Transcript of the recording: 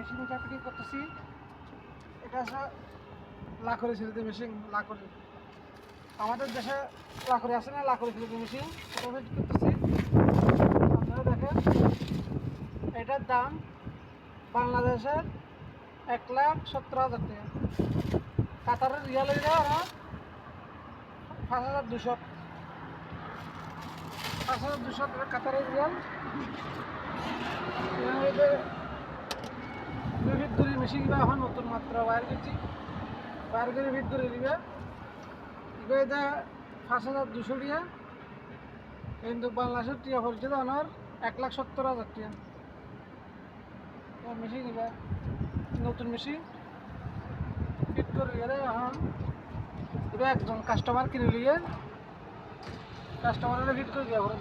মেশিনটা ফিটিং করতেছি। এটা আছে লাখরি সিলিতে মেশিন, লাখরি আমাদের দেশে লাখরি আছে না, লাখরি সিলিতে মেশিন এটা ফিট করতেছি। আপনারা দেখেন এটার দাম বাংলাদেশের 1,70,000 টাকা। কাতারের রিয়াল হইলে আমার 5,200 টাকা কাতারের রিয়াল। ভিতরে মেশিন কিবা এখন নতুন মাত্র বাইর করছি, বাইর করে ভিতরে দিবে এটা 5,200 টাকা, কিন্তু বাংলাদেশের টিয়া পড়ছে তো আমার 1,70,000 টাকা। মেশিন কিবা নতুন মেশিন ফিট করে গেলে এখন এটা একজন কাস্টমার কিনে নিয়ে কাস্টমারের ফিট করে দেওয়া